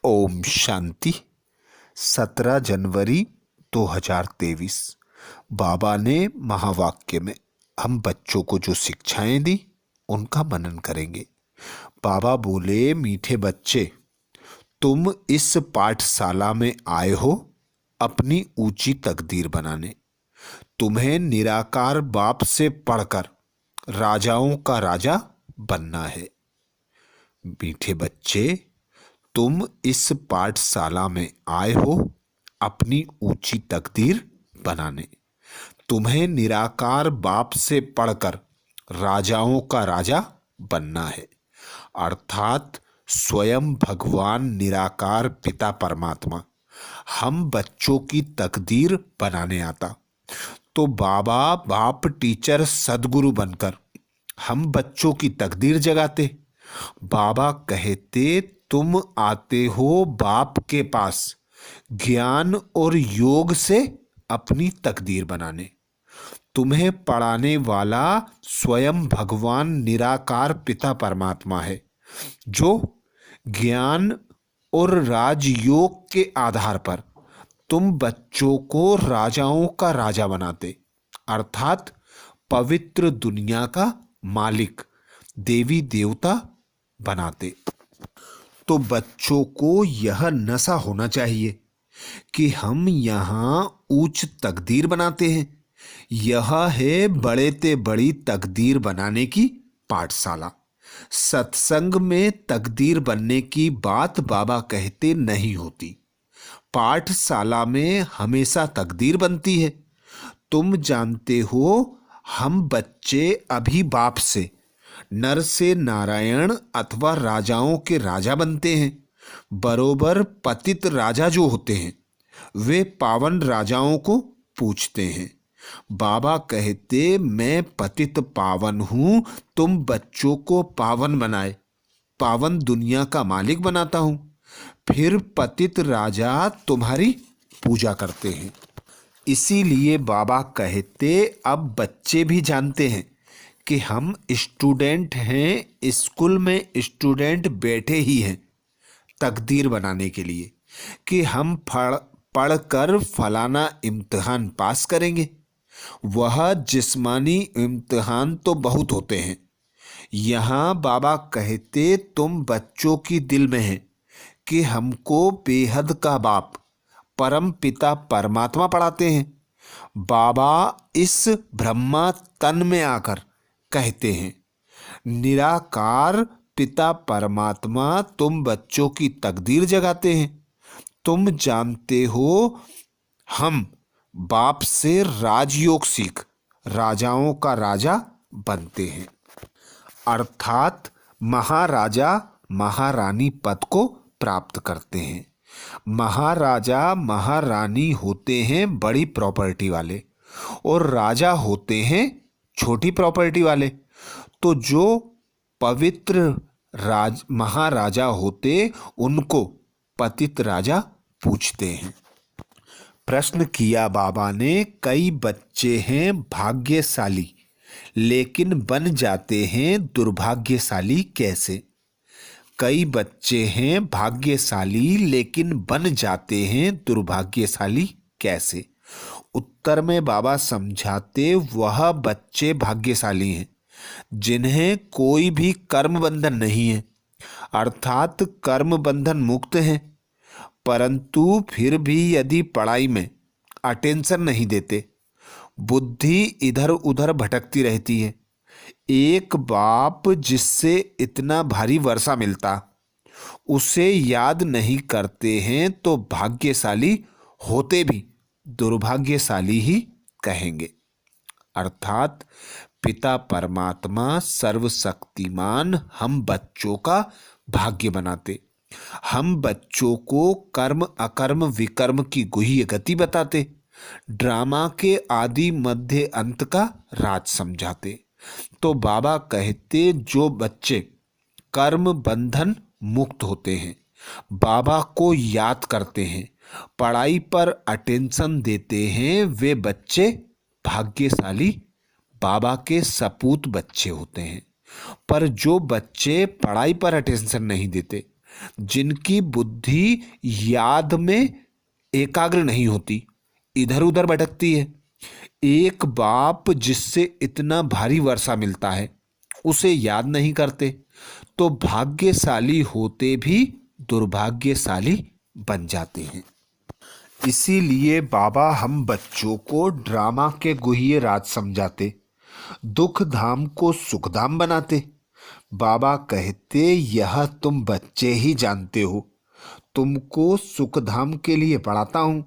ओम शांति। 17 जनवरी 2023। बाबा ने महावाक्य में हम बच्चों को जो शिक्षाएं दी उनका मनन करेंगे। बाबा बोले, मीठे बच्चे, तुम इस पाठशाला में आए हो अपनी ऊंची तकदीर बनाने। तुम्हें निराकार बाप से पढ़कर राजाओं का राजा बनना है। मीठे बच्चे, तुम इस पाठशाला में आए हो अपनी ऊंची तकदीर बनाने। तुम्हें निराकार बाप से पढ़कर राजाओं का राजा बनना है, अर्थात स्वयं भगवान निराकार पिता परमात्मा हम बच्चों की तकदीर बनाने आता। तो बाबा बाप टीचर सदगुरु बनकर हम बच्चों की तकदीर जगाते। बाबा कहते, तुम आते हो बाप के पास ज्ञान और योग से अपनी तकदीर बनाने। तुम्हें पढ़ाने वाला स्वयं भगवान निराकार पिता परमात्मा है, जो ज्ञान और राजयोग के आधार पर तुम बच्चों को राजाओं का राजा बनाते, अर्थात पवित्र दुनिया का मालिक देवी देवता बनाते। तो बच्चों को यह नशा होना चाहिए कि हम यहाँ उच्च तकदीर बनाते हैं। यह है बड़े ते बड़ी तकदीर बनाने की पाठशाला। सत्संग में तकदीर बनने की बात बाबा कहते नहीं होती। पाठशाला में हमेशा तकदीर बनती है। तुम जानते हो, हम बच्चे अभी बाप से नर से नारायण अथवा राजाओं के राजा बनते हैं। बरोबर पतित राजा जो होते हैं वे पावन राजाओं को पूछते हैं। बाबा कहते, मैं पतित पावन हूं, तुम बच्चों को पावन बनाए पावन दुनिया का मालिक बनाता हूं। फिर पतित राजा तुम्हारी पूजा करते हैं। इसीलिए बाबा कहते, अब बच्चे भी जानते हैं कि हम स्टूडेंट हैं। स्कूल में स्टूडेंट बैठे ही हैं तकदीर बनाने के लिए कि हम पढ़कर फलाना इम्तिहान पास करेंगे। वह जिस्मानी इम्तिहान तो बहुत होते हैं। यहाँ बाबा कहते, तुम बच्चों की दिल में है कि हमको बेहद का बाप परम पिता परमात्मा पढ़ाते हैं। बाबा इस ब्रह्मा तन में आकर कहते हैं, निराकार पिता परमात्मा तुम बच्चों की तकदीर जगाते हैं। तुम जानते हो, हम बाप से राजयोग सीख राजाओं का राजा बनते हैं, अर्थात महाराजा महारानी पद को प्राप्त करते हैं। महाराजा महारानी होते हैं बड़ी प्रॉपर्टी वाले और राजा होते हैं छोटी प्रॉपर्टी वाले। तो जो पवित्र महाराजा होते उनको पतित राजा पूछते हैं। प्रश्न किया बाबा ने, कई बच्चे हैं भाग्यशाली लेकिन बन जाते हैं दुर्भाग्यशाली कैसे? कई बच्चे हैं भाग्यशाली लेकिन बन जाते हैं दुर्भाग्यशाली कैसे? उत्तर में बाबा समझाते, वह बच्चे भाग्यशाली हैं जिन्हें कोई भी कर्म बंधन नहीं है, अर्थात कर्म बंधन मुक्त हैं। परंतु फिर भी यदि पढ़ाई में अटेंशन नहीं देते, बुद्धि इधर उधर भटकती रहती है। एक बाप जिससे इतना भारी वर्षा मिलता उसे याद नहीं करते हैं तो भाग्यशाली होते भी दुर्भाग्यशाली ही कहेंगे। अर्थात पिता परमात्मा सर्वशक्तिमान हम बच्चों का भाग्य बनाते। हम बच्चों को कर्म अकर्म विकर्म की गुह्य गति बताते। ड्रामा के आदि मध्य अंत का राज समझाते। तो बाबा कहते, जो बच्चे कर्म बंधन मुक्त होते हैं, बाबा को याद करते हैं, पढ़ाई पर अटेंशन देते हैं, वे बच्चे भाग्यशाली बाबा के सपूत बच्चे होते हैं। पर जो बच्चे पढ़ाई पर अटेंशन नहीं देते, जिनकी बुद्धि याद में एकाग्र नहीं होती, इधर उधर भटकती है। एक बाप जिससे इतना भारी वर्षा मिलता है उसे याद नहीं करते, तो भाग्यशाली होते भी दुर्भाग्यशाली बन जाते हैं। इसीलिए बाबा हम बच्चों को ड्रामा के गुह्य राज समझाते, दुख धाम को सुख धाम बनाते। बाबा कहते, यह तुम बच्चे ही जानते हो, तुमको सुख धाम के लिए पढ़ाता हूं।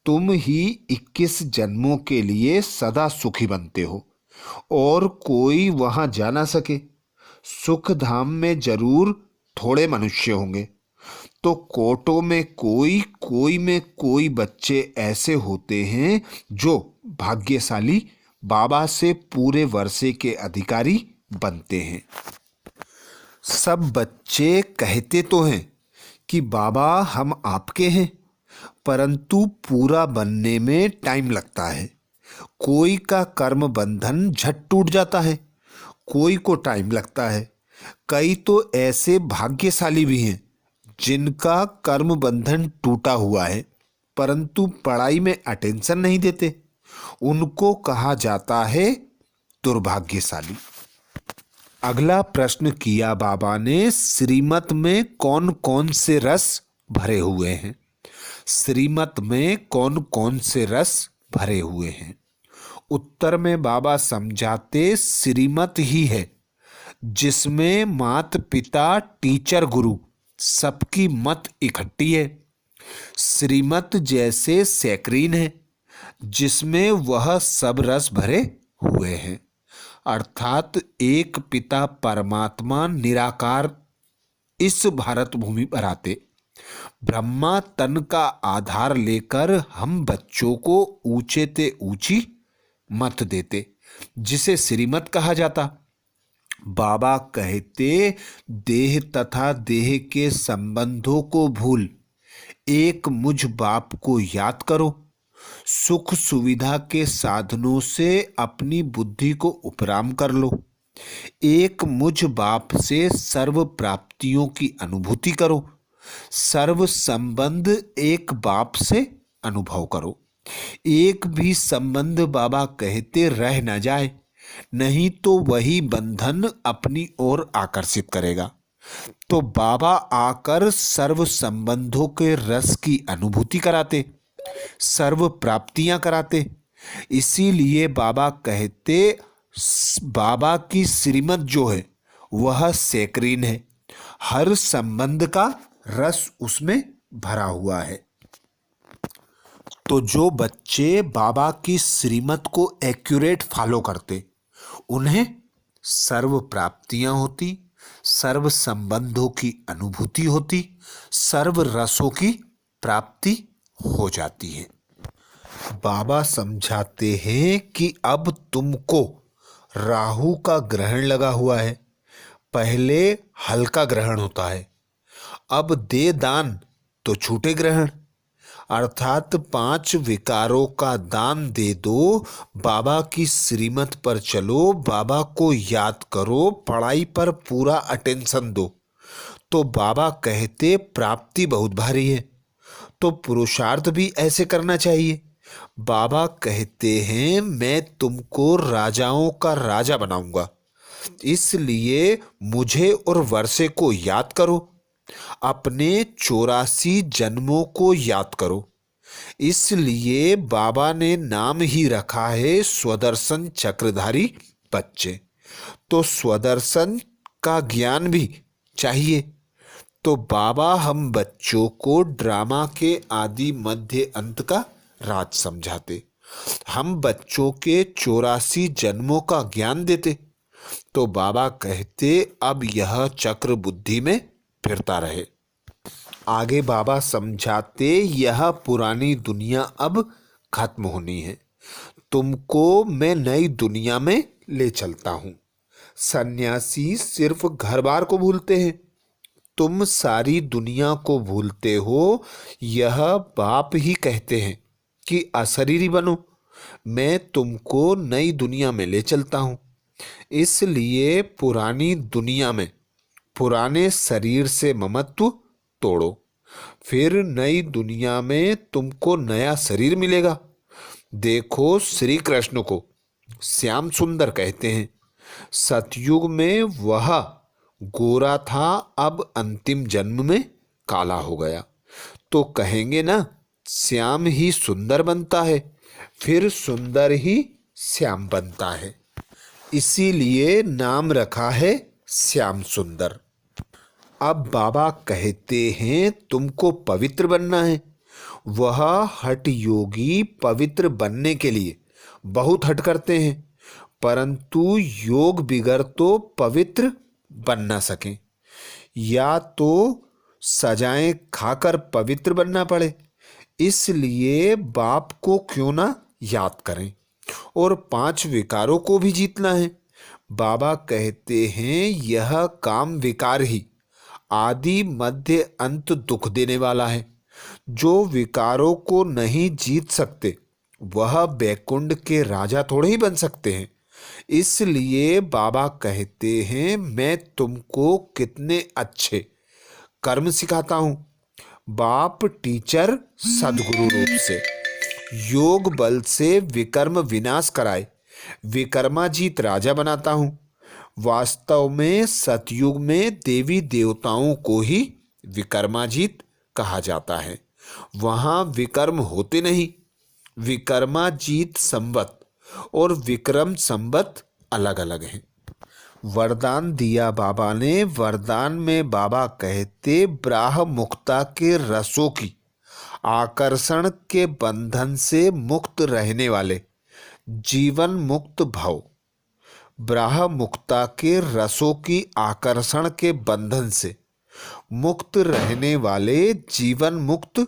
तुम ही 21 जन्मों के लिए सदा सुखी बनते हो और कोई वहां जा ना सके। सुख धाम में जरूर थोड़े मनुष्य होंगे, तो कोटों में कोई में कोई बच्चे ऐसे होते हैं जो भाग्यशाली बाबा से पूरे वर्षे के अधिकारी बनते हैं। सब बच्चे कहते तो हैं कि बाबा हम आपके हैं, परंतु पूरा बनने में टाइम लगता है। कोई का कर्म बंधन झट टूट जाता है, कोई को टाइम लगता है। कई तो ऐसे भाग्यशाली भी हैं जिनका कर्म बंधन टूटा हुआ है, परंतु पढ़ाई में अटेंशन नहीं देते। उनको कहा जाता है दुर्भाग्यशाली। अगला प्रश्न किया बाबा ने, श्रीमत में कौन कौन से रस भरे हुए हैं? श्रीमत में कौन कौन से रस भरे हुए हैं? उत्तर में बाबा समझाते, श्रीमत ही है जिसमें माता पिता टीचर गुरु सबकी मत इकट्ठी है। श्रीमत जैसे सैकरीन है जिसमें वह सब रस भरे हुए हैं, अर्थात एक पिता परमात्मा निराकार इस भारत भूमि पर आते ब्रह्मा तन का आधार लेकर हम बच्चों को ऊंचे ते ऊंची मत देते, जिसे श्रीमत कहा जाता। बाबा कहते, देह तथा देह के संबंधों को भूल एक मुझ बाप को याद करो। सुख सुविधा के साधनों से अपनी बुद्धि को उपराम कर लो। एक मुझ बाप से सर्व प्राप्तियों की अनुभूति करो। सर्व संबंध एक बाप से अनुभव करो। एक भी संबंध बाबा कहते रह न जाए, नहीं तो वही बंधन अपनी ओर आकर्षित करेगा। तो बाबा आकर सर्व संबंधों के रस की अनुभूति कराते, सर्व प्राप्तियां कराते। इसीलिए बाबा कहते, बाबा की श्रीमत जो है वह सैकरीन है, हर संबंध का रस उसमें भरा हुआ है। तो जो बच्चे बाबा की श्रीमत को एक्यूरेट फॉलो करते, उन्हें सर्व प्राप्तियां होती, सर्व संबंधों की अनुभूति होती, सर्व रसों की प्राप्ति हो जाती है। बाबा समझाते हैं कि अब तुमको राहु का ग्रहण लगा हुआ है। पहले हल्का ग्रहण होता है, अब दे दान तो छूटे ग्रहण, अर्थात 5 विकारों का दान दे दो। बाबा की श्रीमत पर चलो, बाबा को याद करो, पढ़ाई पर पूरा अटेंशन दो। तो बाबा कहते, प्राप्ति बहुत भारी है, तो पुरुषार्थ भी ऐसे करना चाहिए। बाबा कहते हैं, मैं तुमको राजाओं का राजा बनाऊंगा, इसलिए मुझे और वर्षे को याद करो। अपने 84 जन्मों को याद करो। इसलिए बाबा ने नाम ही रखा है स्वदर्शन चक्रधारी बच्चे। तो स्वदर्शन का ज्ञान भी चाहिए। तो बाबा हम बच्चों को ड्रामा के आदि मध्य अंत का राज समझाते, हम बच्चों के 84 जन्मों का ज्ञान देते। तो बाबा कहते, अब यह चक्र बुद्धि में फिरता रहे। आगे बाबा समझाते, यह पुरानी दुनिया अब खत्म होनी है, तुमको मैं नई दुनिया में ले चलता हूं। सन्यासी सिर्फ घर बार को भूलते हैं, तुम सारी दुनिया को भूलते हो। यह बाप ही कहते हैं कि अशरीरी बनो, मैं तुमको नई दुनिया में ले चलता हूं। इसलिए पुरानी दुनिया में पुराने शरीर से ममत्व तोड़ो, फिर नई दुनिया में तुमको नया शरीर मिलेगा। देखो, श्री कृष्ण को श्याम सुंदर कहते हैं। सतयुग में वह गोरा था, अब अंतिम जन्म में काला हो गया। तो कहेंगे ना, श्याम ही सुंदर बनता है, फिर सुंदर ही श्याम बनता है। इसीलिए नाम रखा है श्याम सुंदर। अब बाबा कहते हैं तुमको पवित्र बनना है। वह हठ योगी पवित्र बनने के लिए बहुत हठ करते हैं, परंतु योग बिगर तो पवित्र बन ना सकें। या तो सजाएं खाकर पवित्र बनना पड़े, इसलिए बाप को क्यों ना याद करें और 5 विकारों को भी जीतना है। बाबा कहते हैं यह काम विकार ही आदि मध्य अंत दुख देने वाला है। जो विकारों को नहीं जीत सकते वह बैकुंठ के राजा थोड़े ही बन सकते हैं। इसलिए बाबा कहते हैं मैं तुमको कितने अच्छे कर्म सिखाता हूं। बाप टीचर सदगुरु रूप से योग बल से विकर्म विनाश कराए विकर्माजीत राजा बनाता हूं। वास्तव में सतयुग में देवी देवताओं को ही विकर्माजीत कहा जाता है। वहां विकर्म होते नहीं। विकर्माजीत संवत और विक्रम संवत अलग अलग हैं। वरदान दिया बाबा ने। वरदान में बाबा कहते ब्राह्म मुक्ता के रसों की आकर्षण के बंधन से मुक्त रहने वाले जीवन मुक्त भाव। ब्राह्म मुक्ता के रसों की आकर्षण के बंधन से मुक्त रहने वाले जीवन मुक्त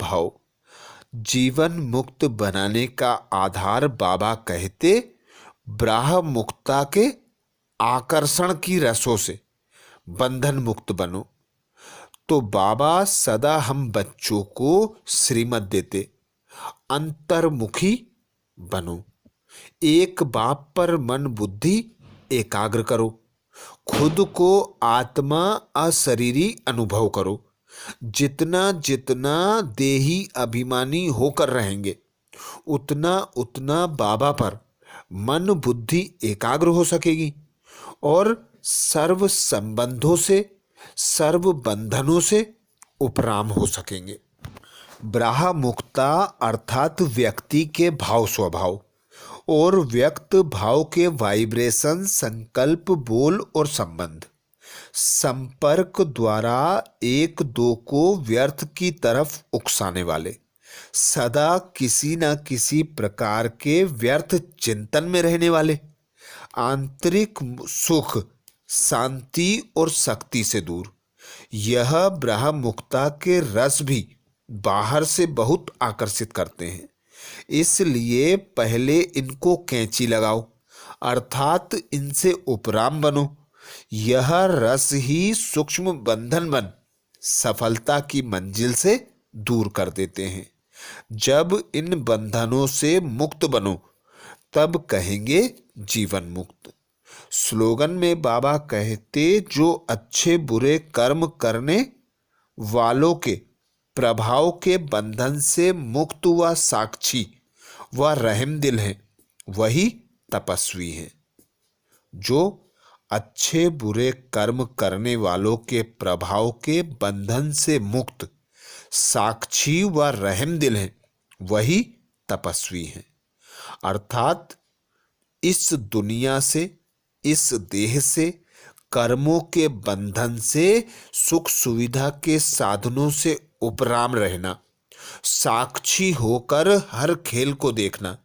भाव। जीवन मुक्त बनाने का आधार बाबा कहते ब्राह्म मुक्ता के आकर्षण की रसों से बंधन मुक्त बनो। तो बाबा सदा हम बच्चों को श्रीमत देते अंतर्मुखी बनो। एक बाप पर मन बुद्धि एकाग्र करो। खुद को आत्मा अशरीरी अनुभव करो। जितना जितना देही अभिमानी होकर रहेंगे उतना उतना बाबा पर मन बुद्धि एकाग्र हो सकेगी और सर्व संबंधों से सर्व बंधनों से उपराम हो सकेंगे। ब्राह्म मुक्ता अर्थात व्यक्ति के भाव स्वभाव और व्यक्त भाव के वाइब्रेशन संकल्प बोल और संबंध संपर्क द्वारा एक दो को व्यर्थ की तरफ उकसाने वाले सदा किसी न किसी प्रकार के व्यर्थ चिंतन में रहने वाले आंतरिक सुख शांति और शक्ति से दूर। यह ब्रह्म मुक्ता के रस भी बाहर से बहुत आकर्षित करते हैं। इसलिए पहले इनको कैंची लगाओ अर्थात इनसे उपराम बनो। यह रस ही सूक्ष्म बंधन बन सफलता की मंजिल से दूर कर देते हैं। जब इन बंधनों से मुक्त बनो तब कहेंगे जीवन मुक्त। स्लोगन में बाबा कहते जो अच्छे बुरे कर्म करने वालों के प्रभाव के बंधन से मुक्त व साक्षी व रहमदिल है वही तपस्वी है। जो अच्छे बुरे कर्म करने वालों के प्रभाव के बंधन से मुक्त साक्षी व रहमदिल है वही तपस्वी है। अर्थात इस दुनिया से इस देह से कर्मों के बंधन से सुख सुविधा के साधनों से उपराम रहना साक्षी होकर हर खेल को देखना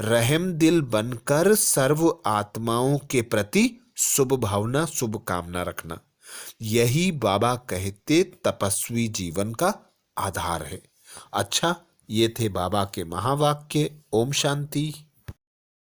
रहम दिल बनकर सर्व आत्माओं के प्रति शुभ भावना शुभ कामना रखना यही बाबा कहते तपस्वी जीवन का आधार है। अच्छा, ये थे बाबा के महावाक्य। ओम शांति।